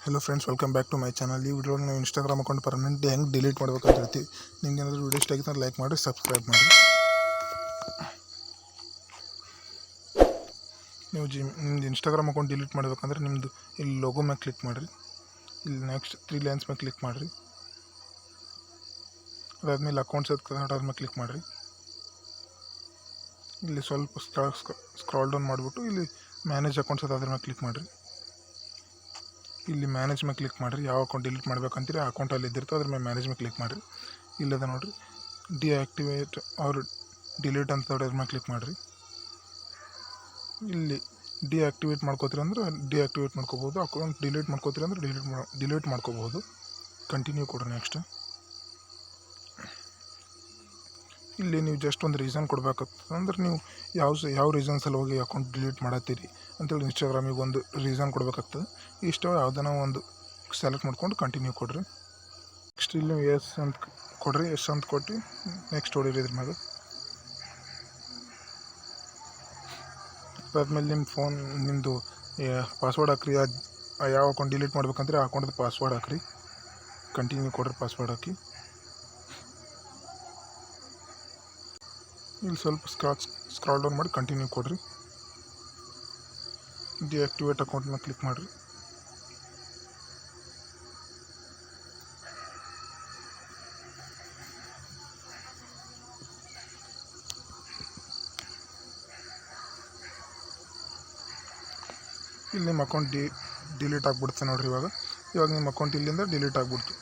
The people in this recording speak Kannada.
Hello friends, welcome back to my channel. ಈ ವಿಡಿಯೋಗೆ ನಾವು ಇನ್ಸ್ಟಾಗ್ರಾಮ್ ಅಕೌಂಟ್ ಪರ್ಮನೆಂಟ್ ಹೆಂಗೆ ಡಿಲೀಟ್ ಮಾಡ್ಬೇಕಂತ ಹೇಳ್ತೀವಿ. ನಿಮ್ಗೆ ಏನಾದರೂ ವಿಡಿಯೋ ಇಷ್ಟ ಆಗಿತ್ತು ಲೈಕ್ ಮಾಡಿ, ಸಬ್ಸ್ಕ್ರೈಬ್ ಮಾಡಿ. ನೀವು ನಿಮ್ದು ಇನ್ಸ್ಟಾಗ್ರಾಮ್ ಅಕೌಂಟ್ ಡಿಲೀಟ್ ಮಾಡಬೇಕಂದ್ರೆ ನಿಮ್ಮದು ಇಲ್ಲಿ ಲೋಗೋ ಮ್ಯಾಗೆ ಕ್ಲಿಕ್ ಮಾಡಿರಿ. ಇಲ್ಲಿ ನೆಕ್ಸ್ಟ್ 3 ಲೈನ್ಸ್ ಮೇಲೆ ಕ್ಲಿಕ್ ಮಾಡಿರಿ. ಅದಾದಮೇಲೆ ಅಕೌಂಟ್ಸ್ ಆದ್ಮೇಲೆ ಕ್ಲಿಕ್ ಮಾಡಿರಿ. ಇಲ್ಲಿ ಸ್ವಲ್ಪ ಸ್ಕ್ರಾಲ್ ಡೌನ್ ಮಾಡಿಬಿಟ್ಟು ಇಲ್ಲಿ ಮ್ಯಾನೇಜ್ ಅಕೌಂಟ್ಸ್ ಅದ್ರ ಮೇಲೆ ಕ್ಲಿಕ್ ಮಾಡಿರಿ. ಇಲ್ಲಿ ಮ್ಯಾನೇಜ್ ಮೇಲೆ ಕ್ಲಿಕ್ ಮಾಡಿರಿ. ಯಾವ ಅಕೌಂಟ್ ಡಿಲೀಟ್ ಮಾಡ್ಬೇಕಂತೀರಿ ಆ ಅಕೌಂಟ್ ಅಲ್ಲಿ ಇದ್ದಿರ್ತೋ ಅದ್ರ ಮೇಲೆ ಮ್ಯಾನೇಜ್ ಮೇಲೆ ಕ್ಲಿಕ್ ಮಾಡಿರಿ. ಇಲ್ಲದ ನೋಡಿರಿ ಡಿಆಕ್ಟಿವೇಟ್ ಆರ್ ಡಿಲೀಟ್ ಅಂತ ಅದ್ರ ಮೇಲೆ ಕ್ಲಿಕ್ ಮಾಡಿರಿ. ಇಲ್ಲಿ ಡಿಆಕ್ಟಿವೇಟ್ ಮಾಡ್ಕೋತೀರಿ ಅಂದ್ರೆ ಡಿಆಕ್ಟಿವೇಟ್ ಮಾಡ್ಕೋಬೋದು. ಅಕೌಂಟ್ ಡಿಲೀಟ್ ಮಾಡ್ಕೋತೀರಿ ಅಂದ್ರೆ ಡಿಲೀಟ್ ಮಾಡ್ಕೋಬೋದು. ಕಂಟಿನ್ಯೂ ಕೊಡ್ರಿ. ನೆಕ್ಸ್ಟ್ ಇಲ್ಲಿ ನೀವು ಜಸ್ಟ್ ಒಂದು ರೀಸನ್ ಕೊಡ್ಬೇಕಾಗ್ತದೆ. ನೀವು ಯಾವ ರೀಸನ್ಸಲ್ಲಿ ಹೋಗಿ ಅಕೌಂಟ್ ಡಿಲೀಟ್ ಮಾಡತ್ತೀರಿ ಅಂತೇಳಿ ಇನ್ಸ್ಟಾಗ್ರಾಮಿಗೆ ಒಂದು ರೀಸನ್ ಕೊಡ್ಬೇಕಾಗ್ತದೆ. ಇಷ್ಟ ಯಾವುದನ್ನ ಒಂದು ಸೆಲೆಕ್ಟ್ ಮಾಡ್ಕೊಂಡು ಕಂಟಿನ್ಯೂ ಕೊಡ್ರಿ. ನೆಕ್ಸ್ಟ್ ಇಲ್ಲಿ ಎಸ್ ಅಂತ ಕೊಡ್ರಿ. ಎಸ್ ಅಂತ ಕೊಟ್ಟು ನೆಕ್ಸ್ಟ್ ಹೊಡೀರಿ ಇದ್ರ ಮ್ಯಾಗ. ಅದಾದ್ಮೇಲೆ ನಿಮ್ಮದು ಪಾಸ್ವರ್ಡ್ ಹಾಕ್ರಿ. ಯಾವ ಅಕೌಂಟ್ ಡಿಲೀಟ್ ಮಾಡ್ಬೇಕಂದ್ರೆ ಆ ಅಕೌಂಟ್ದು ಪಾಸ್ವರ್ಡ್ ಹಾಕ್ರಿ. ಕಂಟಿನ್ಯೂ ಕೊಡ್ರಿ ಪಾಸ್ವರ್ಡ್ ಹಾಕಿ. ಇಲ್ಲಿ ಸ್ವಲ್ಪ ಸ್ಕ್ರಾಲ್ ಡೌನ್ ಮಾಡಿ ಕಂಟಿನ್ಯೂ ಕೊಡ್ರಿ. ಡಿಆಕ್ಟಿವೇಟ್ ಅಕೌಂಟ್ ಮೇಲೆ ಕ್ಲಿಕ್ ಮಾಡಿರಿ. ಇಲ್ಲಿ ನಿಮ್ಮ ಅಕೌಂಟ್ ಡಿಲೀಟ್ ಆಗಿಬಿಡುತ್ತೆ ನೋಡಿರಿ. ಇವಾಗ ನಿಮ್ಮ ಅಕೌಂಟ್ ಇಲ್ಲಿಂದ ಡಿಲೀಟ್ ಆಗಿಬಿಡ್ತು.